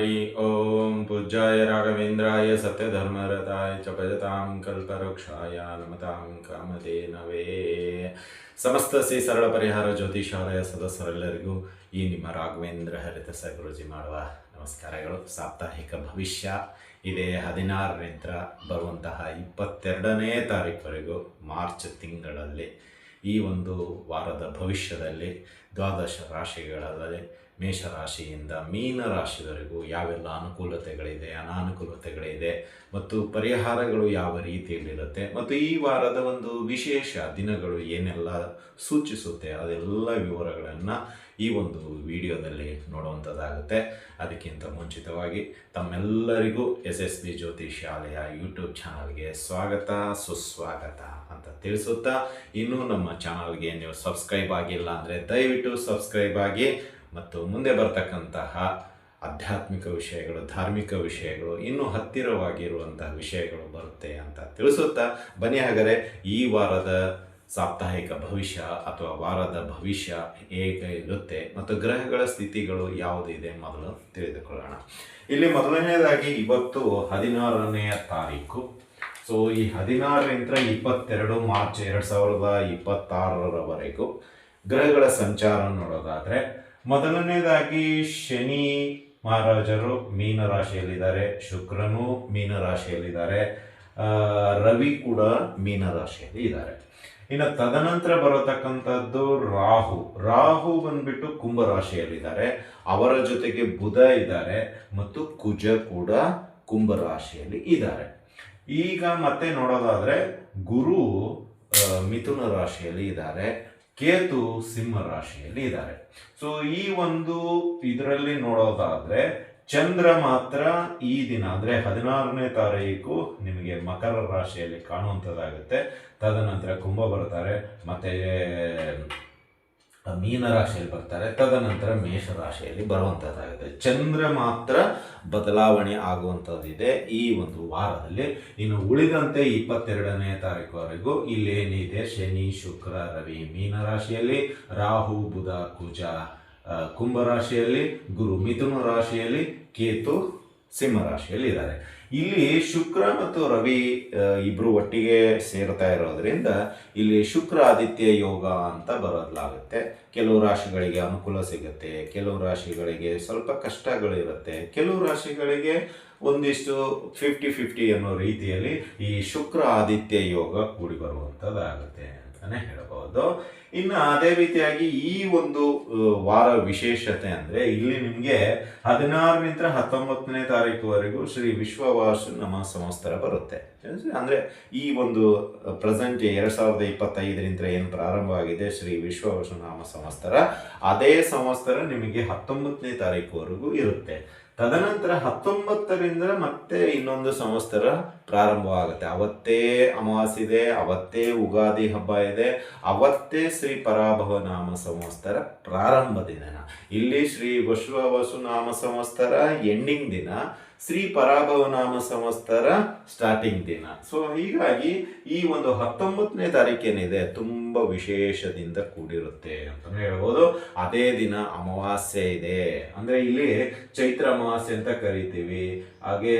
हरि ओम पूज्याय राघवेन्द्राय सत्यधर्मरताय च भजतां कल्पवृक्षाय नमतां कामधेनವೇ ಸಮಸ್ತ ಶ್ರೀ ಸರಳ ಪರಿಹಾರ ಜ್ಯೋತಿಷಾಲಯ ಸದಸ್ಯರೆಲ್ಲರಿಗೂ ಈ ನಿಮ್ಮ ರಾಘವೇಂದ್ರ ಹರಿತ ಗುರೂಜಿ ಮಾಡುವ ನಮಸ್ಕಾರಗಳು. ಸಾಪ್ತಾಹಿಕ ಭವಿಷ್ಯ ಇದೇ 16ರಿಂದ ಬರುವಂತಹ 22ನೇ ತಾರೀಕುವರೆಗೂ ಮಾರ್ಚ್ ತಿಂಗಳಲ್ಲಿ ಈ ಒಂದು ವಾರದ ಭವಿಷ್ಯದಲ್ಲಿ ದ್ವಾದಶ ರಾಶಿಗಳಲ್ಲಿ ಮೇಷರಾಶಿಯಿಂದ ಮೀನ ರಾಶಿವರೆಗೂ ಯಾವೆಲ್ಲ ಅನುಕೂಲತೆಗಳಿದೆ, ಅನಾನುಕೂಲತೆಗಳಿದೆ ಮತ್ತು ಪರಿಹಾರಗಳು ಯಾವ ರೀತಿಯಲ್ಲಿರುತ್ತೆ ಮತ್ತು ಈ ವಾರದ ಒಂದು ವಿಶೇಷ ದಿನಗಳು ಏನೆಲ್ಲ ಸೂಚಿಸುತ್ತೆ ಅದೆಲ್ಲ ವಿವರಗಳನ್ನು ಈ ಒಂದು ವಿಡಿಯೋದಲ್ಲಿ ನೋಡುವಂಥದ್ದಾಗುತ್ತೆ. ಅದಕ್ಕಿಂತ ಮುಂಚಿತವಾಗಿ ತಮ್ಮೆಲ್ಲರಿಗೂ SSB ಜ್ಯೋತಿಷಾಲಯ ಯೂಟ್ಯೂಬ್ ಚಾನಲ್ಗೆ ಸ್ವಾಗತ ಸುಸ್ವಾಗತ ಅಂತ ತಿಳಿಸುತ್ತಾ, ಇನ್ನೂ ನಮ್ಮ ಚಾನಲ್ಗೆ ನೀವು ಸಬ್ಸ್ಕ್ರೈಬ್ ಆಗಿಲ್ಲ ಅಂದರೆ ದಯವಿಟ್ಟು ಸಬ್ಸ್ಕ್ರೈಬ್ ಆಗಿ ಮತ್ತು ಮುಂದೆ ಬರ್ತಕ್ಕಂತಹ ಆಧ್ಯಾತ್ಮಿಕ ವಿಷಯಗಳು, ಧಾರ್ಮಿಕ ವಿಷಯಗಳು, ಇನ್ನೂ ಹತ್ತಿರವಾಗಿರುವಂತಹ ವಿಷಯಗಳು ಬರುತ್ತೆ ಅಂತ ತಿಳಿಸುತ್ತಾ ಬನ್ನಿ. ಹಾಗಾದರೆ ಈ ವಾರದ ಸಾಪ್ತಾಹಿಕ ಭವಿಷ್ಯ ಅಥವಾ ವಾರದ ಭವಿಷ್ಯ ಹೇಗೆ ಇರುತ್ತೆ ಮತ್ತು ಗ್ರಹಗಳ ಸ್ಥಿತಿಗಳು ಯಾವುದಿದೆ ಮೊದಲು ತಿಳಿದುಕೊಳ್ಳೋಣ. ಇಲ್ಲಿ ಮೊದಲನೇದಾಗಿ ಇವತ್ತು 16ನೇ ತಾರೀಕು. ಸೊ ಈ 16ರಿಂದ 22 ಮಾರ್ಚ್ 2026ರವರೆಗೂ ಗ್ರಹಗಳ ಸಂಚಾರ ನೋಡೋದಾದರೆ, ಮೊದಲನೇದಾಗಿ ಶನಿ ಮಹಾರಾಜರು ಮೀನರಾಶಿಯಲ್ಲಿದ್ದಾರೆ, ಶುಕ್ರನು ಮೀನರಾಶಿಯಲ್ಲಿದ್ದಾರೆ, ರವಿ ಕೂಡ ಮೀನರಾಶಿಯಲ್ಲಿ ಇದ್ದಾರೆ. ಇನ್ನು ತದನಂತರ ಬರತಕ್ಕಂಥದ್ದು ರಾಹು ಬಂದ್ಬಿಟ್ಟು ಕುಂಭರಾಶಿಯಲ್ಲಿದ್ದಾರೆ, ಅವರ ಜೊತೆಗೆ ಬುಧ ಇದ್ದಾರೆ ಮತ್ತು ಕುಜ ಕೂಡ ಕುಂಭರಾಶಿಯಲ್ಲಿ ಇದ್ದಾರೆ. ಈಗ ಮತ್ತೆ ನೋಡೋದಾದ್ರೆ ಗುರು ಮಿಥುನ ರಾಶಿಯಲ್ಲಿ ಇದ್ದಾರೆ, ಕೇತು ಸಿಂಹ ರಾಶಿಯಲ್ಲಿ ಇದ್ದಾರೆ. ಸೊ ಈ ಒಂದು ಇದರಲ್ಲಿ ನೋಡೋದಾದ್ರೆ ಚಂದ್ರ ಮಾತ್ರ ಈ ದಿನ ಅಂದ್ರೆ 16ನೇ ತಾರೀಕು ನಿಮಗೆ ಮಕರ ರಾಶಿಯಲ್ಲಿ ಕಾಣುವಂಥದ್ದಾಗುತ್ತೆ. ತದನಂತರ ಕುಂಭ ಬರ್ತಾರೆ, ಮತ್ತೆ ಮೀನ ರಾಶಿಯಲ್ಲಿ ಬರ್ತಾರೆ, ತದನಂತರ ಮೇಷ ರಾಶಿಯಲ್ಲಿ ಬರುವಂಥದ್ದಾಗುತ್ತೆ. ಚಂದ್ರ ಮಾತ್ರ ಬದಲಾವಣೆ ಆಗುವಂಥದ್ದಿದೆ ಈ ಒಂದು ವಾರದಲ್ಲಿ. ಇನ್ನು ಉಳಿದಂತೆ 22ನೇ ತಾರೀಕುವರೆಗೂ ಇಲ್ಲೇನಿದೆ, ಶನಿ ಶುಕ್ರ ರವಿ ಮೀನ ರಾಶಿಯಲ್ಲಿ, ರಾಹು ಬುಧ ಕುಜ ಕುಂಭ ರಾಶಿಯಲ್ಲಿ, ಗುರು ಮಿಥುನ ರಾಶಿಯಲ್ಲಿ, ಕೇತು ಸಿಂಹ ರಾಶಿಯಲ್ಲಿ ಇದ್ದಾರೆ. ಇಲ್ಲಿ ಶುಕ್ರ ಮತ್ತು ರವಿ ಇಬ್ರು ಒಟ್ಟಿಗೆ ಸೇರ್ತಾ ಇರೋದ್ರಿಂದ ಇಲ್ಲಿ ಶುಕ್ರ ಆದಿತ್ಯ ಯೋಗ ಅಂತ ಬರೋದ್ಲಾಗುತ್ತೆ. ಕೆಲವು ರಾಶಿಗಳಿಗೆ ಅನುಕೂಲ ಸಿಗುತ್ತೆ, ಕೆಲವು ರಾಶಿಗಳಿಗೆ ಸ್ವಲ್ಪ ಕಷ್ಟಗಳಿರುತ್ತೆ, ಕೆಲವು ರಾಶಿಗಳಿಗೆ ಒಂದಿಷ್ಟು 50-50 ಅನ್ನೋ ರೀತಿಯಲ್ಲಿ ಈ ಶುಕ್ರ ಆದಿತ್ಯ ಯೋಗ ಕೂಡಿ ಬರುವಂಥದ್ದಾಗುತ್ತೆ ಅಂತಾನೆ ಹೇಳಬಹುದು. ಇನ್ನು ಅದೇ ರೀತಿಯಾಗಿ ಈ ಒಂದು ವಾರ ವಿಶೇಷತೆ ಅಂದ್ರೆ ಇಲ್ಲಿ ನಿಮಗೆ 16ರಿಂದ 19ನೇ ತಾರೀಕುವರೆಗೂ ಶ್ರೀ ವಿಶ್ವವಾಸು ನಾಮ ಸಂವತ್ಸರ ಬರುತ್ತೆ. ಅಂದ್ರೆ ಈ ಒಂದು ಪ್ರೆಸೆಂಟ್ 2025ರಿಂದ ಏನು ಪ್ರಾರಂಭವಾಗಿದೆ ಶ್ರೀ ವಿಶ್ವವಾಸು ನಾಮ ಸಂವತ್ಸರ, ಅದೇ ಸಂವತ್ಸರ ನಿಮಗೆ 19ನೇ ತಾರೀಕುವರೆಗೂ ಇರುತ್ತೆ. ತದನಂತರ 19ರಿಂದ ಮತ್ತೆ ಇನ್ನೊಂದು ಸಂವತ್ಸರ ಪ್ರಾರಂಭವಾಗುತ್ತೆ. ಅವತ್ತೇ ಅಮಾವಾಸ್ಯೆ ಇದೆ, ಅವತ್ತೇ ಉಗಾದಿ ಹಬ್ಬ ಇದೆ, ಅವತ್ತೇ ಶ್ರೀ ಪರಾಭವ ನಾಮ ಸಂವತ್ಸರ ಪ್ರಾರಂಭ ದಿನ. ಇಲ್ಲಿ ಶ್ರೀ ವಿಶ್ವವಾಸು ನಾಮ ಸಂವತ್ಸರ ಎಂಡಿಂಗ್ ದಿನ, ಶ್ರೀ ಪರಾಭವ ನಾಮ ಸಂವತ್ಸರ ಸ್ಟಾರ್ಟಿಂಗ್ ದಿನ. ಸೊ ಹೀಗಾಗಿ ಈ ಒಂದು 19ನೇ ತಾರೀಕೇನಿದೆ ತುಂಬಾ ವಿಶೇಷದಿಂದ ಕೂಡಿರುತ್ತೆ ಅಂತ ಹೇಳ್ಬೋದು. ಅದೇ ದಿನ ಅಮಾವಾಸ್ಯೆ ಇದೆ, ಅಂದ್ರೆ ಇಲ್ಲಿ ಚೈತ್ರ ಅಮಾವಾಸ್ಯೆ ಅಂತ ಕರಿತೀವಿ, ಹಾಗೆ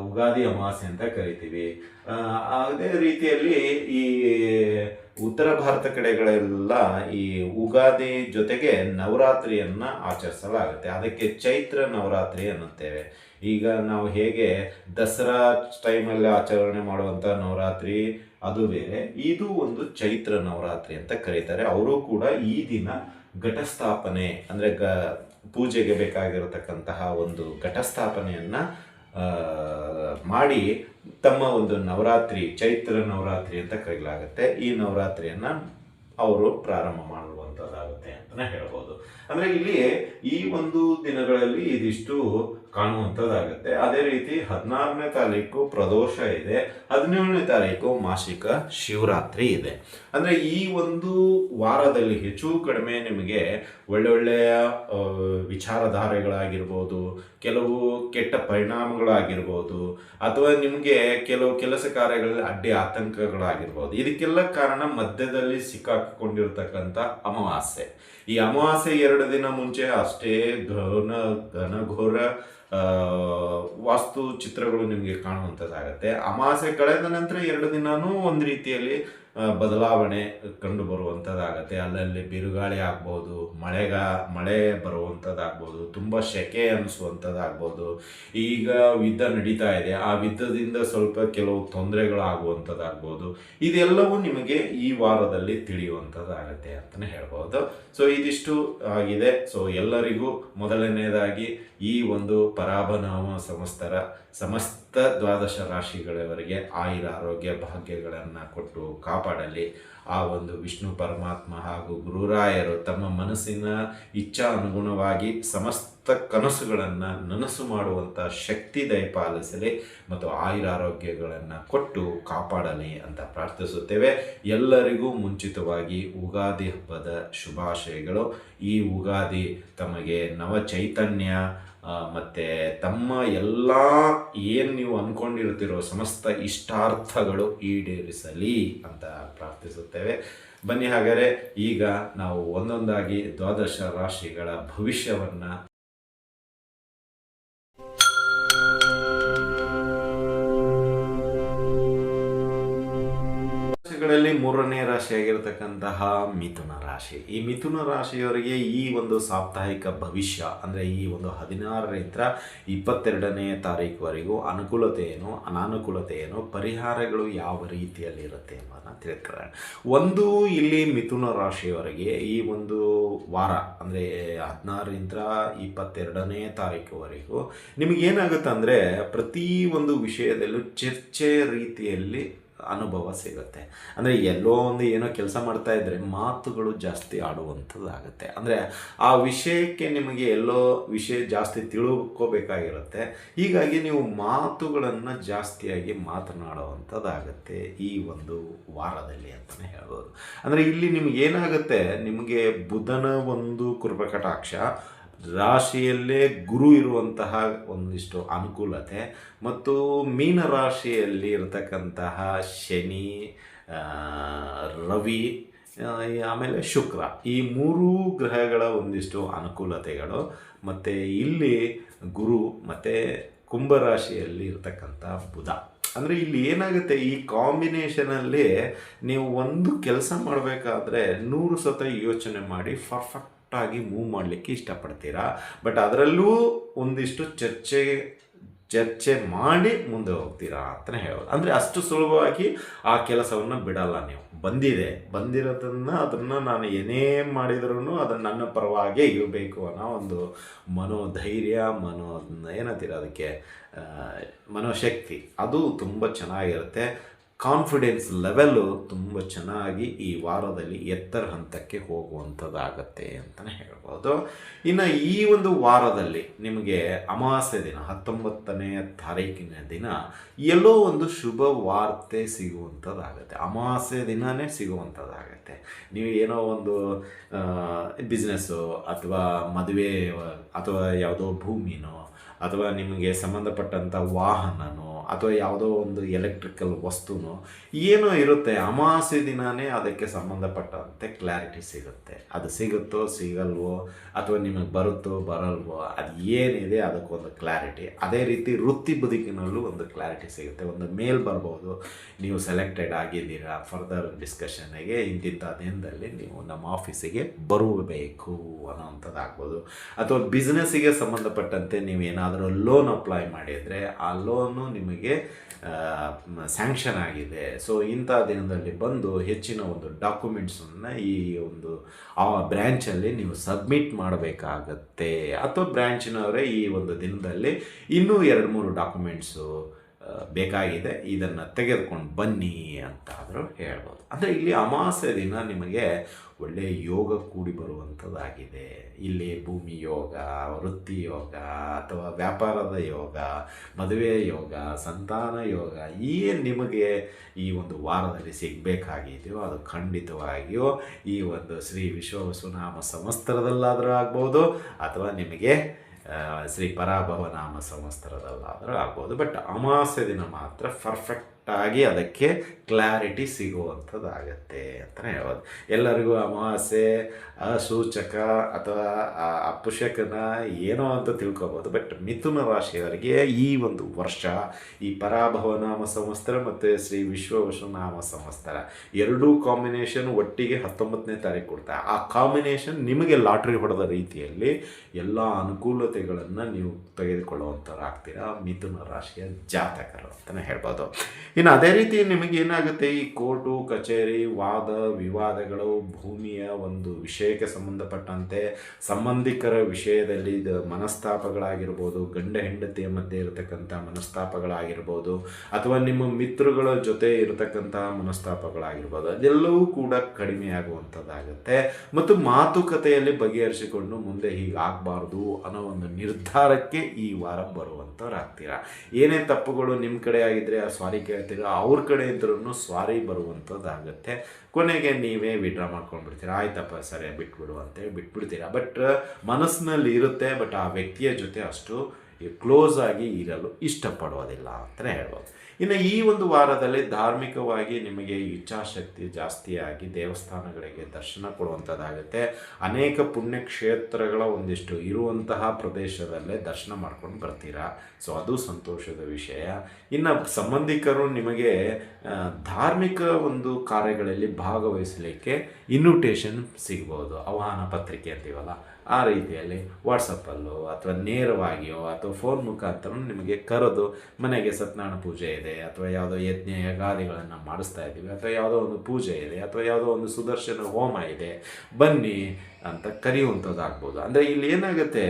ಉಗಾದಿ ಅಮಾವಾಸ್ಯೆ ಅಂತ ಕರಿತೀವಿ. ಅದೇ ರೀತಿಯಲ್ಲಿ ಈ ಉತ್ತರ ಭಾರತ ಕಡೆಗಳೆಲ್ಲ ಈ ಉಗಾದಿ ಜೊತೆಗೆ ನವರಾತ್ರಿಯನ್ನ ಆಚರಿಸಲಾಗುತ್ತೆ. ಅದಕ್ಕೆ ಚೈತ್ರ ನವರಾತ್ರಿ ಅನ್ನುತ್ತೇವೆ. ಈಗ ನಾವು ಹೇಗೆ ದಸರಾ ಟೈಮಲ್ಲಿ ಆಚರಣೆ ಮಾಡುವಂಥ ನವರಾತ್ರಿ ಅದು ಬೇರೆ, ಇದು ಒಂದು ಚೈತ್ರ ನವರಾತ್ರಿ ಅಂತ ಕರೀತಾರೆ. ಅವರು ಕೂಡ ಈ ದಿನ ಘಟಸ್ಥಾಪನೆ ಅಂದರೆ ಪೂಜೆಗೆ ಬೇಕಾಗಿರತಕ್ಕಂತಹ ಒಂದು ಘಟಸ್ಥಾಪನೆಯನ್ನ ಮಾಡಿ ತಮ್ಮ ಒಂದು ನವರಾತ್ರಿ, ಚೈತ್ರ ನವರಾತ್ರಿ ಅಂತ ಕರೆಯಲಾಗುತ್ತೆ, ಈ ನವರಾತ್ರಿಯನ್ನ ಅವರು ಪ್ರಾರಂಭ ಮಾಡುವಂಥದ್ದಾಗುತ್ತೆ ಅಂತಲೇ ಹೇಳ್ಬೋದು. ಅಂದರೆ ಇಲ್ಲಿ ಈ ಒಂದು ದಿನಗಳಲ್ಲಿ ಇದಿಷ್ಟು ಕಾಣುವಂಥದ್ದಾಗುತ್ತೆ. ಅದೇ ರೀತಿ 16ನೇ ತಾರೀಕು ಪ್ರದೋಷ ಇದೆ, 17ನೇ ತಾರೀಕು ಮಾಸಿಕ ಶಿವರಾತ್ರಿ ಇದೆ. ಅಂದರೆ ಈ ಒಂದು ವಾರದಲ್ಲಿ ಹೆಚ್ಚು ಕಡಿಮೆ ನಿಮಗೆ ಒಳ್ಳೊಳ್ಳೆಯ ವಿಚಾರಧಾರೆಗಳಾಗಿರ್ಬೋದು, ಕೆಲವು ಕೆಟ್ಟ ಪರಿಣಾಮಗಳಾಗಿರ್ಬೋದು, ಅಥವಾ ನಿಮಗೆ ಕೆಲವು ಕೆಲಸ ಕಾರ್ಯಗಳಲ್ಲಿ ಅಡ್ಡಿ ಆತಂಕಗಳಾಗಿರ್ಬೋದು. ಇದಕ್ಕೆಲ್ಲ ಕಾರಣ ಮಧ್ಯದಲ್ಲಿ ಸಿಕ್ಕಾಕೊಂಡಿರ್ತಕ್ಕಂಥ ಅಮಾವಾಸ್ಯೆ. ಈ ಅಮಾವಾಸ್ಯೆ 2 ದಿನ ಮುಂಚೆ ಅಷ್ಟೇ ಘನಘೋರ ವಾಸ್ತು ಚಿತ್ರಗಳು ನಿಮಗೆ ಕಾಣುವಂಥದ್ದಾಗತ್ತೆ. ಅಮಾವಾಸ್ಯೆ ಕಳೆದ ನಂತರ 2 ದಿನವೂ ಒಂದು ರೀತಿಯಲ್ಲಿ ಬದಲಾವಣೆ ಕಂಡು ಬರುವಂಥದ್ದಾಗತ್ತೆ. ಅಲ್ಲಲ್ಲಿ ಬಿರುಗಾಳಿ ಆಗ್ಬೋದು, ಮಳೆ ಬರುವಂಥದ್ದಾಗ್ಬೋದು, ತುಂಬ ಸೆಕೆ ಅನ್ನಿಸುವಂಥದ್ದಾಗ್ಬೋದು. ಈಗ ಯುದ್ಧ ನಡೀತಾ ಇದೆ, ಆ ಯುದ್ಧದಿಂದ ಸ್ವಲ್ಪ ಕೆಲವು ತೊಂದರೆಗಳಾಗುವಂಥದ್ದಾಗ್ಬೋದು. ಇದೆಲ್ಲವೂ ನಿಮಗೆ ಈ ವಾರದಲ್ಲಿ ತಿಳಿಯುವಂಥದ್ದಾಗತ್ತೆ ಅಂತಲೇ ಹೇಳ್ಬೋದು. ಸೊ ಇದಿಷ್ಟು ಆಗಿದೆ. ಸೊ ಎಲ್ಲರಿಗೂ ಮೊದಲನೇದಾಗಿ ಈ ಒಂದು ಪರಾಭನಾಮ ಸಂವತ್ಸರ ಸಮಸ್ತ 12 ರಾಶಿಗಳವರೆಗೆ ಆರೋಗ್ಯ ಭಾಗ್ಯಗಳನ್ನು ಕೊಟ್ಟು ಕಾಪಾಡಲಿ. ಆ ಒಂದು ವಿಷ್ಣು ಪರಮಾತ್ಮ ಹಾಗೂ ಗುರುರಾಯರು ತಮ್ಮ ಮನಸ್ಸಿನ ಇಚ್ಛಾ ಅನುಗುಣವಾಗಿ ಸಮಸ್ತ ಕನಸುಗಳನ್ನು ನನಸು ಮಾಡುವಂಥ ಶಕ್ತಿ ದಯಪಾಲಿಸಲಿ ಮತ್ತು ಆರೋಗ್ಯಗಳನ್ನು ಕೊಟ್ಟು ಕಾಪಾಡಲಿ ಅಂತ ಪ್ರಾರ್ಥಿಸುತ್ತೇವೆ. ಎಲ್ಲರಿಗೂ ಮುಂಚಿತವಾಗಿ ಉಗಾದಿ ಹಬ್ಬದ ಶುಭಾಶಯಗಳು. ಈ ಉಗಾದಿ ತಮಗೆ ನವ ಚೈತನ್ಯ ಮತ್ತು ತಮ್ಮ ಎಲ್ಲ ಏನು ನೀವು ಅಂದ್ಕೊಂಡಿರ್ತಿರೋ ಸಮಸ್ತ ಇಷ್ಟಾರ್ಥಗಳು ಈಡೇರಿಸಲಿ ಅಂತ ಪ್ರಾರ್ಥಿಸುತ್ತೇವೆ. ಬನ್ನಿ ಹಾಗಾದರೆ ಈಗ ನಾವು ಒಂದೊಂದಾಗಿ 12 ರಾಶಿಗಳ ಭವಿಷ್ಯವನ್ನು ಗಳಲ್ಲಿ 3ನೇ ರಾಶಿಯಾಗಿರ್ತಕ್ಕಂತಹ ಮಿಥುನ ರಾಶಿ. ಈ ಮಿಥುನ ರಾಶಿಯವರಿಗೆ ಈ ಒಂದು ಸಾಪ್ತಾಹಿಕ ಭವಿಷ್ಯ ಅಂದರೆ ಈ ಒಂದು 16ರಿಂದ 22ನೇ ತಾರೀಕುವರೆಗೂ ಅನುಕೂಲತೆ ಏನು, ಅನಾನುಕೂಲತೆ ಏನು, ಪರಿಹಾರಗಳು ಯಾವ ರೀತಿಯಲ್ಲಿ ಇರುತ್ತೆ ಎಂಬುದನ್ನು ತಿಳ್ಕೊಳ್ಳೋಣ. ಒಂದು ಇಲ್ಲಿ ಮಿಥುನ ರಾಶಿಯವರಿಗೆ ಈ ಒಂದು ವಾರ ಅಂದರೆ 16ರಿಂದ 22ನೇ ತಾರೀಕುವರೆಗೂ ನಿಮಗೇನಾಗುತ್ತೆ ಅಂದರೆ ಪ್ರತಿ ಒಂದು ವಿಷಯದಲ್ಲೂ ಚರ್ಚೆ ರೀತಿಯಲ್ಲಿ ಅನುಭವ ಸಿಗುತ್ತೆ. ಅಂದರೆ ಎಲ್ಲೋ ಒಂದು ಏನೋ ಕೆಲಸ ಮಾಡ್ತಾ ಇದ್ದರೆ ಮಾತುಗಳು ಜಾಸ್ತಿ ಆಡುವಂಥದ್ದಾಗುತ್ತೆ. ಅಂದರೆ ಆ ವಿಷಯಕ್ಕೆ ನಿಮಗೆ ಎಲ್ಲೋ ವಿಷಯ ಜಾಸ್ತಿ ತಿಳ್ಕೋಬೇಕಾಗಿರುತ್ತೆ. ಹೀಗಾಗಿ ನೀವು ಮಾತುಗಳನ್ನು ಜಾಸ್ತಿಯಾಗಿ ಮಾತನಾಡುವಂಥದ್ದಾಗುತ್ತೆ ಈ ಒಂದು ವಾರದಲ್ಲಿ ಅಂತಲೇ ಹೇಳ್ಬೋದು. ಅಂದರೆ ಇಲ್ಲಿ ನಿಮ್ಗೆ ಏನಾಗುತ್ತೆ, ನಿಮಗೆ ಬುಧನ ಒಂದು ಕೃಪಕಟಾಕ್ಷ, ರಾಶಿಯಲ್ಲೇ ಗುರು ಇರುವಂತಹ ಒಂದಿಷ್ಟು ಅನುಕೂಲತೆ ಮತ್ತು ಮೀನ ರಾಶಿಯಲ್ಲಿ ಇರತಕ್ಕಂತಹ ಶನಿ, ರವಿ, ಆಮೇಲೆ ಶುಕ್ರ, ಈ 3 ಗ್ರಹಗಳ ಒಂದಿಷ್ಟು ಅನುಕೂಲತೆಗಳು ಮತ್ತು ಇಲ್ಲಿ ಗುರು ಮತ್ತು ಕುಂಭರಾಶಿಯಲ್ಲಿ ಇರತಕ್ಕಂಥ ಬುಧ. ಅಂದರೆ ಇಲ್ಲಿ ಏನಾಗುತ್ತೆ, ಈ ಕಾಂಬಿನೇಷನಲ್ಲಿ ನೀವು ಒಂದು ಕೆಲಸ ಮಾಡಬೇಕಾದ್ರೆ 100 ಸತ ಯೋಚನೆ ಮಾಡಿ ಪರ್ಫೆಕ್ಟಾಗಿ ಮೂವ್ ಮಾಡಲಿಕ್ಕೆ ಇಷ್ಟಪಡ್ತೀರಾ. ಬಟ್ ಅದರಲ್ಲೂ ಒಂದಿಷ್ಟು ಚರ್ಚೆ ಮಾಡಿ ಮುಂದೆ ಹೋಗ್ತೀರಾ ಅಂತಲೇ ಹೇಳೋದು. ಅಂದರೆ ಅಷ್ಟು ಸುಲಭವಾಗಿ ಆ ಕೆಲಸವನ್ನು ಬಿಡಲ್ಲ. ನೀವು ಬಂದಿರೋದನ್ನು ಅದನ್ನು ನಾನು ಏನೇ ಮಾಡಿದ್ರೂ ಅದನ್ನು ನನ್ನ ಪರವಾಗೇ ಇರಬೇಕು ಅನ್ನೋ ಒಂದು ಮನೋಧೈರ್ಯ, ಏನಂತೀರ ಅದಕ್ಕೆ, ಮನೋಶಕ್ತಿ, ಅದು ತುಂಬ ಚೆನ್ನಾಗಿರುತ್ತೆ. ಕಾನ್ಫಿಡೆನ್ಸ್ ಲೆವೆಲ್ಲು ತುಂಬ ಚೆನ್ನಾಗಿ ಈ ವಾರದಲ್ಲಿ ಎತ್ತರ ಹಂತಕ್ಕೆ ಹೋಗುವಂಥದ್ದಾಗತ್ತೆ ಅಂತಲೇ ಹೇಳ್ಬೋದು. ಇನ್ನು ಈ ಒಂದು ವಾರದಲ್ಲಿ ನಿಮಗೆ ಅಮಾವಾಸ್ಯೆ ದಿನ 19ನೇ ತಾರೀಕಿನ ದಿನ ಎಲ್ಲೋ ಒಂದು ಶುಭ ವಾರ್ತೆ ಸಿಗುವಂಥದ್ದಾಗತ್ತೆ. ಅಮಾವಾಸ್ಯೆ ದಿನವೇ ಸಿಗುವಂಥದ್ದಾಗತ್ತೆ. ನೀವು ಏನೋ ಒಂದು ಬಿಸ್ನೆಸ್ಸು ಅಥವಾ ಮದುವೆ ಅಥವಾ ಯಾವುದೋ ಭೂಮಿನೋ ಅಥವಾ ನಿಮಗೆ ಸಂಬಂಧಪಟ್ಟಂಥ ವಾಹನನೋ ಅಥವಾ ಯಾವುದೋ ಒಂದು ಎಲೆಕ್ಟ್ರಿಕಲ್ ವಸ್ತುನೋ ಏನೋ ಇರುತ್ತೆ, ಅಮಾವಾಸ್ಯೆ ದಿನವೇ ಅದಕ್ಕೆ ಸಂಬಂಧಪಟ್ಟಂತೆ ಕ್ಲಾರಿಟಿ ಸಿಗುತ್ತೆ. ಅದು ಸಿಗುತ್ತೋ ಸಿಗಲ್ವೋ ಅಥವಾ ನಿಮಗೆ ಬರುತ್ತೋ ಬರಲ್ವೋ, ಅದು ಏನಿದೆ ಅದಕ್ಕೊಂದು ಕ್ಲಾರಿಟಿ. ಅದೇ ರೀತಿ ವೃತ್ತಿ ಬದುಕಿನಲ್ಲೂ ಒಂದು ಕ್ಲಾರಿಟಿ ಸಿಗುತ್ತೆ. ಒಂದು ಮೇಲ್ ಬರ್ಬೋದು, ನೀವು ಸೆಲೆಕ್ಟೆಡ್ ಆಗಿದ್ದೀರಾ ಫರ್ದರ್ ಡಿಸ್ಕಷನ್ಗೆ, ಇಂತಿಂಥ ದಿನದಲ್ಲಿ ನೀವು ನಮ್ಮ ಆಫೀಸಿಗೆ ಬರಬೇಕು ಅನ್ನೋವಂಥದ್ದಾಗ್ಬೋದು. ಅಥವಾ ಬಿಸ್ನೆಸ್ಸಿಗೆ ಸಂಬಂಧಪಟ್ಟಂತೆ ನೀವೇನಾದರೂ ಲೋನ್ ಅಪ್ಲೈ ಮಾಡಿದರೆ ಆ ಲೋನು ನಿಮಗೆ ಸ್ಯಾಂಕ್ಷನ್ ಆಗಿದೆ. ಸೊ ಇಂಥ ದಿನದಲ್ಲಿ ಬಂದು ಹೆಚ್ಚಿನ ಒಂದು ಡಾಕ್ಯುಮೆಂಟ್ಸನ್ನು ಈ ಒಂದು ಆ ಬ್ರ್ಯಾಂಚಲ್ಲಿ ನೀವು ಸಬ್ಮಿಟ್ ಮಾಡಬೇಕಾಗತ್ತೆ. ಅಥವಾ ಬ್ರ್ಯಾಂಚಿನವರೇ ಈ ಒಂದು ದಿನದಲ್ಲಿ ಇನ್ನೂ 2-3 ಡಾಕ್ಯುಮೆಂಟ್ಸು ಬೇಕಾಗಿದೆ, ಇದನ್ನು ತೆಗೆದುಕೊಂಡು ಬನ್ನಿ ಅಂತಾದರೂ ಹೇಳ್ಬೋದು. ಅಂದರೆ ಇಲ್ಲಿ ಅಮಾವಾಸ್ಯೆ ದಿನ ನಿಮಗೆ ಒಳ್ಳೆಯ ಯೋಗ ಕೂಡಿ ಬರುವಂಥದ್ದಾಗಿದೆ. ಇಲ್ಲಿ ಭೂಮಿ ಯೋಗ, ವೃತ್ತಿ ಯೋಗ ಅಥವಾ ವ್ಯಾಪಾರದ ಯೋಗ, ಮದುವೆ ಯೋಗ, ಸಂತಾನ ಯೋಗ ಏನು ನಿಮಗೆ ಈ ಒಂದು ವಾರದಲ್ಲಿ ಸಿಗಬೇಕಾಗಿದೆಯೋ ಅದು ಖಂಡಿತವಾಗಿಯೂ ಈ ಒಂದು ಶ್ರೀ ವಿಶ್ವವಸುನಾಮ ಸಂವತ್ಸರದಲ್ಲಾದರೂ ಆಗ್ಬೋದು ಅಥವಾ ನಿಮಗೆ ಶ್ರೀ ಪರಾಭವ ನಾಮ ಸಂವತ್ಸರದಲ್ಲಾದರೂ ಆಗ್ಬೋದು. ಬಟ್ ಅಮಾವಾಸ್ಯೆ ದಿನ ಮಾತ್ರ ಪರ್ಫೆಕ್ಟ್ ಕರೆಕ್ಟಾಗಿ ಅದಕ್ಕೆ ಕ್ಲಾರಿಟಿ ಸಿಗುವಂಥದ್ದಾಗತ್ತೆ ಅಂತಲೇ ಹೇಳ್ಬೋದು. ಎಲ್ಲರಿಗೂ ಅಮಾವಾಸ್ಯೆ ಸೂಚಕ ಅಥವಾ ಅಪಶಕನ ಏನೋ ಅಂತ ತಿಳ್ಕೊಬೋದು. ಬಟ್ ಮಿಥುನ ರಾಶಿಯವರಿಗೆ ಈ ಒಂದು ವರ್ಷ ಈ ಪರಾಭವ ನಾಮ ಸಂವತ್ಸರ ಮತ್ತು ಶ್ರೀ ವಿಶ್ವವಸು ನಾಮ ಸಂವತ್ಸರ ಎರಡೂ ಕಾಂಬಿನೇಷನ್ ಒಟ್ಟಿಗೆ 19ನೇ ತಾರೀಕು ಕೊಡ್ತಾರೆ. ಆ ಕಾಂಬಿನೇಷನ್ ನಿಮಗೆ ಲಾಟ್ರಿ ಹೊಡೆದ ರೀತಿಯಲ್ಲಿ ಎಲ್ಲ ಅನುಕೂಲತೆಗಳನ್ನು ನೀವು ತೆಗೆದುಕೊಳ್ಳುವಂಥವ್ರಾಗ್ತೀರಾ ಮಿಥುನ ರಾಶಿಯ ಜಾತಕರು ಅಂತಲೇ ಹೇಳ್ಬೋದು. ಇನ್ನು ಅದೇ ರೀತಿ ನಿಮಗೆ ಏನಾಗುತ್ತೆ, ಈ ಕೋರ್ಟು ಕಚೇರಿ ವಾದ ವಿವಾದಗಳು, ಭೂಮಿಯ ಒಂದು ವಿಷಯಕ್ಕೆ ಸಂಬಂಧಪಟ್ಟಂತೆ ಸಂಬಂಧಿಕರ ವಿಷಯದಲ್ಲಿ ಮನಸ್ತಾಪಗಳಾಗಿರ್ಬೋದು, ಗಂಡ ಹೆಂಡತಿಯ ಮಧ್ಯೆ ಇರತಕ್ಕಂಥ ಮನಸ್ತಾಪಗಳಾಗಿರ್ಬೋದು, ಅಥವಾ ನಿಮ್ಮ ಮಿತ್ರಗಳ ಜೊತೆ ಇರತಕ್ಕಂತಹ ಮನಸ್ತಾಪಗಳಾಗಿರ್ಬೋದು, ಅದೆಲ್ಲವೂ ಕೂಡ ಕಡಿಮೆಯಾಗುವಂಥದ್ದಾಗುತ್ತೆ. ಮತ್ತು ಮಾತುಕತೆಯಲ್ಲಿ ಬಗೆಹರಿಸಿಕೊಂಡು ಮುಂದೆ ಹೀಗಾಗಬಾರ್ದು ಅನ್ನೋ ಒಂದು ನಿರ್ಧಾರಕ್ಕೆ ಈ ವಾರ ಬರುವಂಥವ್ರಾಗ್ತೀರಾ. ಏನೇ ತಪ್ಪುಗಳು ನಿಮ್ಮ ಕಡೆ ಆಗಿದ್ದರೆ ಸಾರಿ ಕೇಳ್ತೀರಾ, ಅವ್ರ ಕಡೆ ಇದ್ರೂ ಸಾರಿ ಬರುವಂಥದ್ದಾಗುತ್ತೆ. ಕೊನೆಗೆ ನೀವೇ ವಿಡ್ರಾ ಮಾಡ್ಕೊಂಡ್ಬಿಡ್ತೀರಾ, ಆಯ್ತಪ್ಪ ಸರಿ ಬಿಟ್ಬಿಡು ಅಂತೇಳಿ ಬಿಟ್ಬಿಡ್ತೀರಾ. ಬಟ್ ಮನಸ್ಸಿನಲ್ಲಿ ಇರುತ್ತೆ, ಬಟ್ ಆ ವ್ಯಕ್ತಿಯ ಜೊತೆ ಅಷ್ಟು ಕ್ಲೋಸ್ ಆಗಿ ಇರಲು ಇಷ್ಟಪಡೋದಿಲ್ಲ ಅಂತಲೇ ಹೇಳ್ಬೋದು. ಇನ್ನು ಈ ಒಂದು ವಾರದಲ್ಲಿ ಧಾರ್ಮಿಕವಾಗಿ ನಿಮಗೆ ಇಚ್ಛಾಶಕ್ತಿ ಜಾಸ್ತಿಯಾಗಿ ದೇವಸ್ಥಾನಗಳಿಗೆ ದರ್ಶನ ಕೊಡುವಂಥದ್ದಾಗುತ್ತೆ. ಅನೇಕ ಪುಣ್ಯಕ್ಷೇತ್ರಗಳ ಒಂದಿಷ್ಟು ಇರುವಂತಹ ಪ್ರದೇಶದಲ್ಲೇ ದರ್ಶನ ಮಾಡ್ಕೊಂಡು ಬರ್ತೀರಾ. ಸೊ ಅದು ಸಂತೋಷದ ವಿಷಯ. ಇನ್ನು ಸಂಬಂಧಿಕರು ನಿಮಗೆ ಧಾರ್ಮಿಕ ಒಂದು ಕಾರ್ಯಗಳಲ್ಲಿ ಭಾಗವಹಿಸಲಿಕ್ಕೆ ಇನ್ವಿಟೇಷನ್ ಸಿಗ್ಬೋದು, ಆಹ್ವಾನ ಪತ್ರಿಕೆ ಅಂತೀವಲ್ಲ ಆ ರೀತಿಯಲ್ಲಿ ವಾಟ್ಸಪ್ಪಲ್ಲೋ ಅಥವಾ ನೇರವಾಗಿಯೋ ಅಥವಾ ಫೋನ್ ಮುಖಾಂತರ ನಿಮಗೆ ಕರೆದು ಮನೆಗೆ ಸತ್ಯನಾರಾಯಣ ಪೂಜೆ ಇದೆ ಅಥವಾ ಯಾವುದೋ ಯಜ್ಞ ಯಗಾದಿಗಳನ್ನು ಮಾಡಿಸ್ತಾ ಇದ್ದೀವಿ ಅಥವಾ ಯಾವುದೋ ಒಂದು ಪೂಜೆ ಇದೆ ಅಥವಾ ಯಾವುದೋ ಒಂದು ಸುದರ್ಶನ ಹೋಮ ಇದೆ ಬನ್ನಿ ಅಂತ ಕರೆಯುವಂಥದ್ದಾಗ್ಬೋದು. ಅಂದರೆ ಇಲ್ಲಿ ಏನಾಗುತ್ತೆ,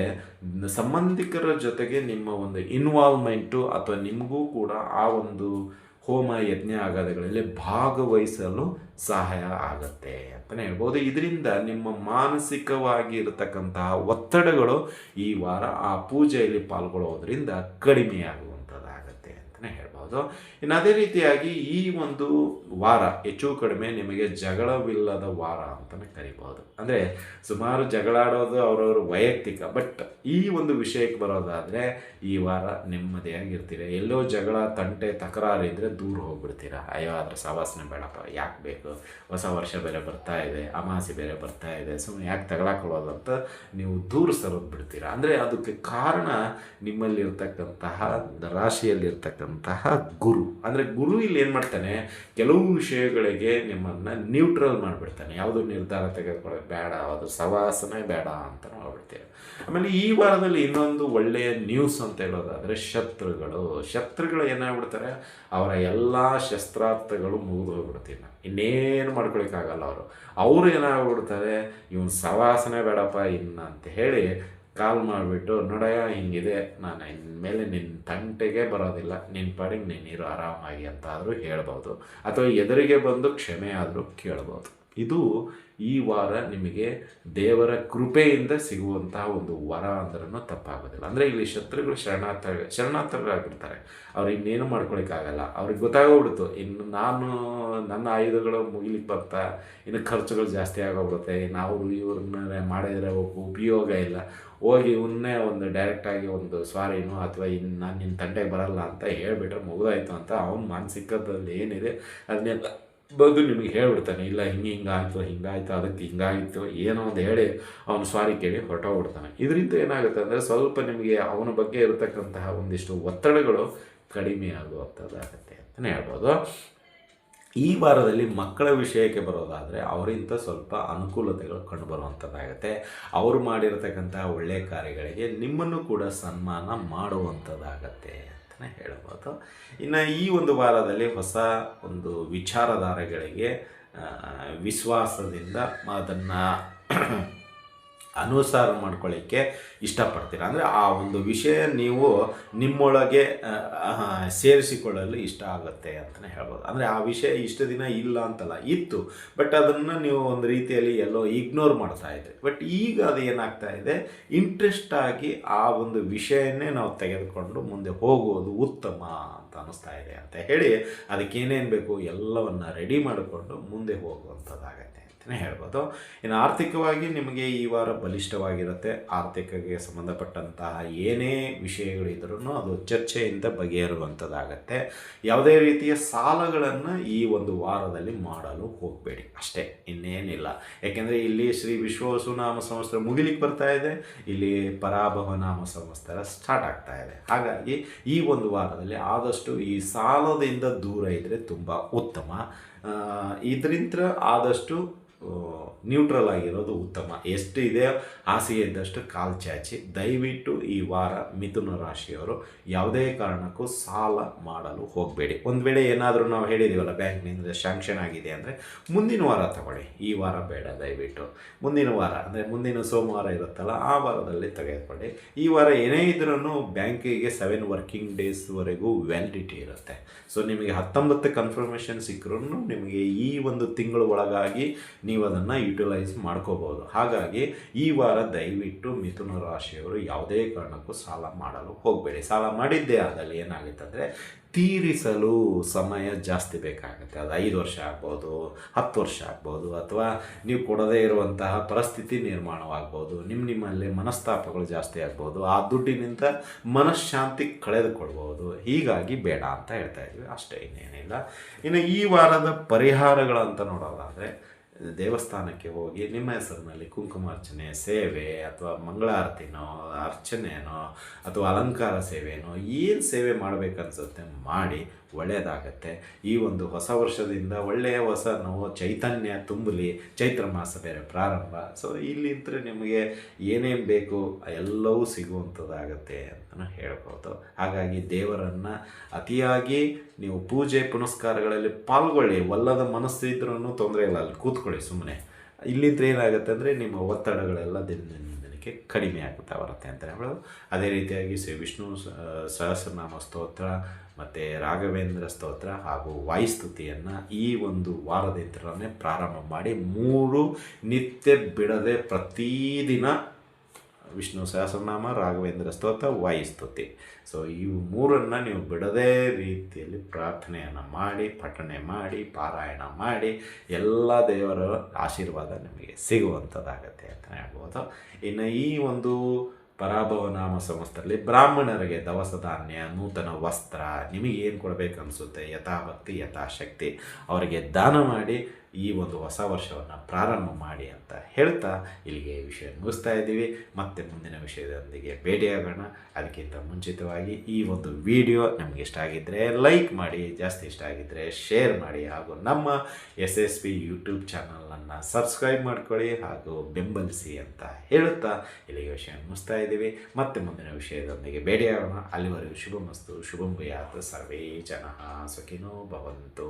ಸಂಬಂಧಿಕರ ಜೊತೆಗೆ ನಿಮ್ಮ ಒಂದು ಇನ್ವಾಲ್ವ್ಮೆಂಟು ಅಥವಾ ನಿಮಗೂ ಕೂಡ ಆ ಒಂದು ಹೋಮ ಯಜ್ಞ ಆಗಾದಗಳಲ್ಲಿ ಭಾಗವಹಿಸಲು ಸಹಾಯ ಆಗುತ್ತೆ ಅಂತಲೇ ಹೇಳ್ಬೋದು. ಇದರಿಂದ ನಿಮ್ಮ ಮಾನಸಿಕವಾಗಿ ಇರತಕ್ಕಂತಹ ಒತ್ತಡಗಳು ಈ ವಾರ ಆ ಪೂಜೆಯಲ್ಲಿ ಪಾಲ್ಗೊಳ್ಳೋದ್ರಿಂದ ಕಡಿಮೆಯಾಗುವಂಥದ್ದಾಗತ್ತೆ ಅಂತಲೇ ಹೇಳ್ಬೋದು. ಇನ್ನು ಅದೇ ರೀತಿಯಾಗಿ ಈ ಒಂದು ವಾರ ಹೆಚ್ಚು ಕಡಿಮೆ ನಿಮಗೆ ಜಗಳವಿಲ್ಲದ ವಾರ ಅಂತಲೇ ಕರಿಬೋದು. ಅಂದರೆ ಸುಮಾರು ಜಗಳಾಡೋದು ಅವರವರು ವೈಯಕ್ತಿಕ, ಬಟ್ ಈ ಒಂದು ವಿಷಯಕ್ಕೆ ಬರೋದಾದರೆ ಈ ವಾರ ನೆಮ್ಮದಿಯಾಗಿರ್ತೀರ. ಎಲ್ಲೋ ಜಗಳ ತಂಟೆ ತಕರಾರಿದ್ರೆ ದೂರ ಹೋಗ್ಬಿಡ್ತೀರ. ಅಯ್ಯೋ ಅದ್ರ ಸವಾಸನೆ ಬೇಡಪ್ಪ, ಯಾಕೆ ಬೇಕು, ಹೊಸ ವರ್ಷ ಬೇರೆ ಬರ್ತಾ ಇದೆ, ಅಮಾವಾಸ್ಯೆ ಬೇರೆ ಬರ್ತಾ ಇದೆ, ಸುಮ್ಮನೆ ಯಾಕೆ ತಗೊಳಕೊಳ್ಳೋದು ಅಂತ ನೀವು ದೂರ ಸರೋದು ಬಿಡ್ತೀರ. ಅಂದರೆ ಅದಕ್ಕೆ ಕಾರಣ ನಿಮ್ಮಲ್ಲಿರ್ತಕ್ಕಂತಹ ರಾಶಿಯಲ್ಲಿರ್ತಕ್ಕಂತಹ ಗುರು. ಅಂದರೆ ಗುರು ಇಲ್ಲಿ ಏನು ಮಾಡ್ತಾನೆ, ಕೆಲವು ವಿಷಯಗಳಿಗೆ ನಿಮ್ಮನ್ನು ನ್ಯೂಟ್ರಲ್ ಮಾಡಿಬಿಡ್ತಾನೆ. ಯಾವುದೋ ನಿರ್ಧಾರ ತೆಗೆದುಕೊಳ್ಳೋದು ಬೇಡ, ಅದು ಸವಾಸನೆ ಬೇಡ ಅಂತ ನೋಡ್ಬಿಡ್ತೀವಿ. ಆಮೇಲೆ ಈ ವಾರದಲ್ಲಿ ಇನ್ನೊಂದು ಒಳ್ಳೆಯ ನ್ಯೂಸ್ ಅಂತ ಹೇಳೋದಾದರೆ ಶತ್ರುಗಳು ಏನಾಗ್ಬಿಡ್ತಾರೆ, ಅವರ ಎಲ್ಲ ಶಸ್ತ್ರಾರ್ಥಗಳು ಮುಗಿದು ಹೋಗ್ಬಿಡ್ತೀವಿ. ಇನ್ನೇನು ಮಾಡ್ಕೊಳಿಕ್ಕಾಗಲ್ಲ. ಅವರು ಏನಾಗ್ಬಿಡ್ತಾರೆ, ಇವನು ಸವಾಸನೆ ಬೇಡಪ್ಪ ಇನ್ನು ಅಂತ ಹೇಳಿ ಕಾಲ್ ಮಾಡಿಬಿಟ್ಟು, ನೋಡಯ್ಯ ಹಿಂಗಿದೆ, ನಾನು ಇನ್ಮೇಲೆ ನಿನ್ನ ತಂಟೆಗೆ ಬರೋದಿಲ್ಲ, ನಿನ್ನ ಪಾಡಿಗೆ ನೀರು ಆರಾಮಾಗಿ ಅಂತ ಆದರೂ ಹೇಳ್ಬೋದು, ಅಥವಾ ಎದುರಿಗೆ ಬಂದು ಕ್ಷಮೆ ಆದರೂ ಕೇಳ್ಬೋದು. ಇದು ಈ ವಾರ ನಿಮಗೆ ದೇವರ ಕೃಪೆಯಿಂದ ಸಿಗುವಂತಹ ಒಂದು ವರ ಅಂದ್ರೂ ತಪ್ಪಾಗೋದಿಲ್ಲ. ಅಂದರೆ ಇಲ್ಲಿ ಶತ್ರುಗಳು ಶರಣಾರ್ಥರಾಗಿರ್ತಾರೆ. ಅವ್ರು ಇನ್ನೇನು ಮಾಡ್ಕೊಳಿಕ್ಕಾಗಲ್ಲ. ಅವ್ರಿಗೆ ಗೊತ್ತಾಗೋಗ್ಬಿಡ್ತು, ಇನ್ನು ನನ್ನ ಆಯುಧಗಳು ಮುಗಿಲಿಕ್ಕೆ ಬರ್ತಾ, ಇನ್ನು ಖರ್ಚುಗಳು ಜಾಸ್ತಿ ಆಗೋಗ್ಬಿಡುತ್ತೆ, ನಾವು ಇವ್ರನ್ನ ಮಾಡಿದರೆ ಉಪಯೋಗ ಇಲ್ಲ, ಹೋಗಿ ಇವನ್ನೇ ಒಂದು ಡೈರೆಕ್ಟಾಗಿ ಒಂದು ಸ್ವಾರಿನೋ ಅಥವಾ ನಾನು ನಿನ್ನ ತಂಟೆಗೆ ಬರಲ್ಲ ಅಂತ ಹೇಳಿಬಿಟ್ರೆ ಮುಗಿದಾಯ್ತು ಅಂತ ಅವನ ಮಾನಸಿಕದಲ್ಲಿ ಏನಿದೆ ಅದನ್ನೆಲ್ಲ ಬಂದು ನಿಮಗೆ ಹೇಳ್ಬಿಡ್ತಾನೆ. ಇಲ್ಲ ಹಿಂಗಾಯ್ತು ಅದಕ್ಕೆ ಹಿಂಗಾಯಿತು ಏನೋ ಒಂದು ಹೇಳಿ ಅವನು ಸ್ವಾರಿ ಕೇಳಿ ಹೊರಟೋಗ್ಬಿಡ್ತಾನೆ. ಇದರಿಂದ ಏನಾಗುತ್ತೆ ಅಂದರೆ ಸ್ವಲ್ಪ ನಿಮಗೆ ಅವನ ಬಗ್ಗೆ ಇರತಕ್ಕಂತಹ ಒಂದಿಷ್ಟು ಒತ್ತಡಗಳು ಕಡಿಮೆ ಆಗುವಂಥದ್ದಾಗತ್ತೆ ಅಂತಲೇ ಹೇಳ್ಬೋದು. ಈ ವಾರದಲ್ಲಿ ಮಕ್ಕಳ ವಿಷಯಕ್ಕೆ ಬರೋದಾದರೆ ಅವರಿಂದ ಸ್ವಲ್ಪ ಅನುಕೂಲತೆಗಳು ಕಂಡುಬರುವಂಥದ್ದಾಗುತ್ತೆ. ಅವರು ಮಾಡಿರತಕ್ಕಂಥ ಒಳ್ಳೆಯ ಕಾರ್ಯಗಳಿಗೆ ನಿಮ್ಮನ್ನು ಕೂಡ ಸನ್ಮಾನ ಮಾಡುವಂಥದ್ದಾಗತ್ತೆ ಅಂತಲೇ ಹೇಳ್ಬೋದು. ಇನ್ನು ಈ ಒಂದು ವಾರದಲ್ಲಿ ಹೊಸ ಒಂದು ವಿಚಾರಧಾರೆಗಳಿಗೆ ವಿಶ್ವಾಸದಿಂದ ಅದನ್ನು ಅನುಸಾರ ಮಾಡ್ಕೊಳ್ಳಿಕ್ಕೆ ಇಷ್ಟಪಡ್ತೀರ. ಅಂದರೆ ಆ ಒಂದು ವಿಷಯ ನೀವು ನಿಮ್ಮೊಳಗೆ ಸೇರಿಸಿಕೊಳ್ಳಲು ಇಷ್ಟ ಆಗುತ್ತೆ ಅಂತಲೇ ಹೇಳ್ಬೋದು. ಅಂದರೆ ಆ ವಿಷಯ ಇಷ್ಟು ದಿನ ಇಲ್ಲ ಅಂತಲ್ಲ, ಇತ್ತು, ಬಟ್ ಅದನ್ನು ನೀವು ಒಂದು ರೀತಿಯಲ್ಲಿ ಎಲ್ಲೋ ಇಗ್ನೋರ್ ಮಾಡ್ತಾ ಇದ್ರಿ. ಬಟ್ ಈಗ ಅದು ಏನಾಗ್ತಾ ಇದೆ, ಇಂಟ್ರೆಸ್ಟ್ ಆಗಿ ಆ ಒಂದು ವಿಷಯನ್ನೇ ನಾವು ತೆಗೆದುಕೊಂಡು ಮುಂದೆ ಹೋಗುವುದು ಉತ್ತಮ ಅಂತ ಅನ್ನಿಸ್ತಾ ಇದೆ ಅಂತ ಹೇಳಿ ಅದಕ್ಕೇನೇನು ಬೇಕು ಎಲ್ಲವನ್ನು ರೆಡಿ ಮಾಡಿಕೊಂಡು ಮುಂದೆ ಹೋಗುವಂಥದ್ದಾಗತ್ತೆ ಅಂತ ಅಂತಲೇ ಹೇಳ್ಬೋದು. ಇನ್ನು ಆರ್ಥಿಕವಾಗಿ ನಿಮಗೆ ಈ ವಾರ ಬಲಿಷ್ಠವಾಗಿರುತ್ತೆ. ಆರ್ಥಿಕಕ್ಕೆ ಸಂಬಂಧಪಟ್ಟಂತಹ ಏನೇ ವಿಷಯಗಳಿದ್ರೂ ಅದು ಚರ್ಚೆಯಿಂದ ಬಗೆಹರುವಂಥದ್ದಾಗತ್ತೆ. ಯಾವುದೇ ರೀತಿಯ ಸಾಲಗಳನ್ನು ಈ ಒಂದು ವಾರದಲ್ಲಿ ಮಾಡಲು ಹೋಗಬೇಡಿ ಅಷ್ಟೇ, ಇನ್ನೇನಿಲ್ಲ. ಯಾಕೆಂದರೆ ಇಲ್ಲಿ ಶ್ರೀ ವಿಶ್ವವಸುನಾಮ ಸಂವತ್ಸರ ಮುಗಿಲಿಕ್ಕೆ ಬರ್ತಾ ಇದೆ, ಇಲ್ಲಿ ಪರಾಭವ ನಾಮ ಸಂವತ್ಸರ ಸ್ಟಾರ್ಟ್ ಆಗ್ತಾ ಇದೆ. ಹಾಗಾಗಿ ಈ ಒಂದು ವಾರದಲ್ಲಿ ಆದಷ್ಟು ಈ ಸಾಲದಿಂದ ದೂರ ಇದ್ದರೆ ತುಂಬ ಉತ್ತಮ. ಇದರಿಂದ ಆದಷ್ಟು ನ್ಯೂಟ್ರಲ್ ಆಗಿರೋದು ಉತ್ತಮ. ಎಷ್ಟು ಇದೆ ಹಾಸಿಗೆ ಇದ್ದಷ್ಟು ಕಾಲು ಚಾಚಿ. ದಯವಿಟ್ಟು ಈ ವಾರ ಮಿಥುನ ರಾಶಿಯವರು ಯಾವುದೇ ಕಾರಣಕ್ಕೂ ಸಾಲ ಮಾಡಲು ಹೋಗಬೇಡಿ. ಒಂದು ವೇಳೆ ಏನಾದರೂ ನಾವು ಹೇಳಿದ್ದೀವಲ್ಲ ಬ್ಯಾಂಕ್ನಿಂದ ಶಾಂಕ್ಷನ್ ಆಗಿದೆ ಅಂದರೆ ಮುಂದಿನ ವಾರ ತಗೊಳ್ಳಿ, ಈ ವಾರ ಬೇಡ. ದಯವಿಟ್ಟು ಮುಂದಿನ ವಾರ ಅಂದರೆ ಮುಂದಿನ ಸೋಮವಾರ ಇರುತ್ತಲ್ಲ ಆ ವಾರದಲ್ಲಿ ತೆಗೆದುಕೊಳ್ಳಿ. ಈ ವಾರ ಏನೇ ಇದ್ರೂ ಬ್ಯಾಂಕಿಗೆ 7 ವರ್ಕಿಂಗ್ ಡೇಸ್ವರೆಗೂ ವ್ಯಾಲಿಡಿಟಿ ಇರುತ್ತೆ. ಸೊ ನಿಮಗೆ 19 ಕನ್ಫರ್ಮೇಷನ್ ಸಿಕ್ಕರೂ ನಿಮಗೆ ಈ ಒಂದು ತಿಂಗಳ ಒಳಗಾಗಿ ನೀವು ಅದನ್ನು ಯುಟಿಲೈಸ್ ಮಾಡ್ಕೋಬೋದು. ಹಾಗಾಗಿ ಈ ವಾರ ದಯವಿಟ್ಟು ಮಿಥುನ ರಾಶಿಯವರು ಯಾವುದೇ ಕಾರಣಕ್ಕೂ ಸಾಲ ಮಾಡಲು ಹೋಗಬೇಡಿ. ಸಾಲ ಮಾಡಿದ್ದೇ ಆದಲ್ಲಿ ಏನಾಗುತ್ತೆ ಅಂದರೆ ತೀರಿಸಲು ಸಮಯ ಜಾಸ್ತಿ ಬೇಕಾಗುತ್ತೆ. ಅದು 5 ವರ್ಷ ಆಗ್ಬೋದು, 10 ವರ್ಷ ಆಗ್ಬೋದು, ಅಥವಾ ನೀವು ಕೊಡದೇ ಇರುವಂತಹ ಪರಿಸ್ಥಿತಿ ನಿರ್ಮಾಣವಾಗ್ಬೋದು. ನಿಮ್ಮಲ್ಲಿ ಮನಸ್ತಾಪಗಳು ಜಾಸ್ತಿ ಆಗ್ಬೋದು. ಆ ದುಡ್ಡಿನಿಂದ ಮನಃಶಾಂತಿ ಕಳೆದುಕೊಳ್ಬೋದು. ಹೀಗಾಗಿ ಬೇಡ ಅಂತ ಹೇಳ್ತಾ ಇದ್ವಿ ಅಷ್ಟೇ, ಇನ್ನೇನಿಲ್ಲ. ಇನ್ನು ಈ ವಾರದ ಪರಿಹಾರಗಳಂತ ನೋಡೋದಾದರೆ ದೇವಸ್ಥಾನಕ್ಕೆ ಹೋಗಿ ನಿಮ್ಮ ಹೆಸರಿನಲ್ಲಿ ಕುಂಕುಮಾರ್ಚನೆ, ಸೇವೆ ಅಥವಾ ಮಂಗಳಾರತಿನೋ ಅರ್ಚನೆನೋ ಅಥವಾ ಅಲಂಕಾರ ಸೇವೆನೋ ಏನು ಸೇವೆ ಮಾಡಬೇಕನ್ಸುತ್ತೆ ಮಾಡಿ, ಒಳ್ಳೆಯದಾಗತ್ತೆ. ಈ ಒಂದು ಹೊಸ ವರ್ಷದಿಂದ ಒಳ್ಳೆಯ ಹೊಸ ನಾವು ಚೈತನ್ಯ ತುಂಬಲಿ. ಚೈತ್ರ ಮಾಸ ಬೇರೆ ಪ್ರಾರಂಭ. ಸೊ ಇಲ್ಲಿಂದ ನಿಮಗೆ ಏನೇನು ಬೇಕು ಎಲ್ಲವೂ ಸಿಗುವಂಥದ್ದಾಗತ್ತೆ ಅಂತಲೂ ಹೇಳ್ಬೋದು. ಹಾಗಾಗಿ ದೇವರನ್ನು ಅತಿಯಾಗಿ ನೀವು ಪೂಜೆ ಪುನಸ್ಕಾರಗಳಲ್ಲಿ ಪಾಲ್ಗೊಳ್ಳಿ. ಒಲ್ಲದ ಮನಸ್ಸು ಇದ್ರೂ ತೊಂದರೆ ಇಲ್ಲ, ಅಲ್ಲಿ ಕೂತ್ಕೊಳ್ಳಿ ಸುಮ್ಮನೆ. ಇಲ್ಲಿಂದ ಏನಾಗುತ್ತೆ ಅಂದರೆ ನಿಮ್ಮ ಒತ್ತಡಗಳೆಲ್ಲ ದಿನಕ್ಕೆ ಕಡಿಮೆ ಆಗುತ್ತಾ ಬರುತ್ತೆ ಅಂತ ಹೇಳೋದು. ಅದೇ ರೀತಿಯಾಗಿ ಶ್ರೀ ವಿಷ್ಣು ಸಹಸ್ರನಾಮ ಸ್ತೋತ್ರ ಮತ್ತು ರಾಘವೇಂದ್ರ ಸ್ತೋತ್ರ ಹಾಗೂ ವಾಯುಸ್ತುತಿಯನ್ನು ಈ ಒಂದು ವಾರದಿಂದಲೇ ಪ್ರಾರಂಭ ಮಾಡಿ 3 ನಿತ್ಯ ಬಿಡದೆ ಪ್ರತಿದಿನ ವಿಷ್ಣು ಸಹಸ್ರನಾಮ, ರಾಘವೇಂದ್ರ ಸ್ತೋತ್ರ, ವಾಯುಸ್ತುತಿ. ಸೊ ಈ 3 ನೀವು ಬಿಡದೇ ರೀತಿಯಲ್ಲಿ ಪ್ರಾರ್ಥನೆಯನ್ನು ಮಾಡಿ, ಪಠಣೆ ಮಾಡಿ, ಪಾರಾಯಣ ಮಾಡಿ, ಎಲ್ಲ ದೇವರ ಆಶೀರ್ವಾದ ನಿಮಗೆ ಸಿಗುವಂಥದ್ದಾಗತ್ತೆ ಅಂತ ಹೇಳ್ಬೋದು. ಇನ್ನು ಈ ಒಂದು ಪರಾಭವ ನಾಮ ಸಂವತ್ಸರದಲ್ಲಿ ಬ್ರಾಹ್ಮಣರಿಗೆ ದವಸ ಧಾನ್ಯ, ನೂತನ ವಸ್ತ್ರ, ನಿಮಗೆ ಏನು ಕೊಡಬೇಕು ಅನಿಸುತ್ತೆ ಯಥಾಭಕ್ತಿ ಯಥಾಶಕ್ತಿ ಅವರಿಗೆ ದಾನ ಮಾಡಿ ಈ ಒಂದು ಹೊಸ ವರ್ಷವನ್ನು ಪ್ರಾರಂಭ ಮಾಡಿ ಅಂತ ಹೇಳ್ತಾ ಇಲ್ಲಿಗೆ ಈ ವಿಷಯ ಮುಗಿಸ್ತಾ ಇದ್ದೀವಿ. ಮತ್ತೆ ಮುಂದಿನ ವಿಷಯದೊಂದಿಗೆ ಭೇಟಿಯಾಗೋಣ. ಅದಕ್ಕಿಂತ ಮುಂಚಿತವಾಗಿ ಈ ಒಂದು ವಿಡಿಯೋ ನಮಗೆ ಇಷ್ಟ ಆಗಿದ್ದರೆ ಲೈಕ್ ಮಾಡಿ, ಜಾಸ್ತಿ ಇಷ್ಟ ಆಗಿದ್ದರೆ ಶೇರ್ ಮಾಡಿ, ಹಾಗೂ ನಮ್ಮ SSP ಯೂಟ್ಯೂಬ್ ಚಾನಲನ್ನು ಸಬ್ಸ್ಕ್ರೈಬ್ ಮಾಡ್ಕೊಳ್ಳಿ ಹಾಗೂ ಬೆಂಬಲಿಸಿ ಅಂತ ಹೇಳುತ್ತಾ ಇಲ್ಲಿಗೆ ವಿಷಯ ಮುಗಿಸ್ತಾ ಇದ್ದೀವಿ. ಮತ್ತೆ ಮುಂದಿನ ವಿಷಯದೊಂದಿಗೆ ಭೇಟಿಯಾಗೋಣ. ಅಲ್ಲಿವರೆಗೂ ಶುಭಮಸ್ತು, ಶುಭಂ ಭೂಯಾತ್, ಸರ್ವೇ ಜನಃ ಸುಖಿನೋ ಭವಂತು.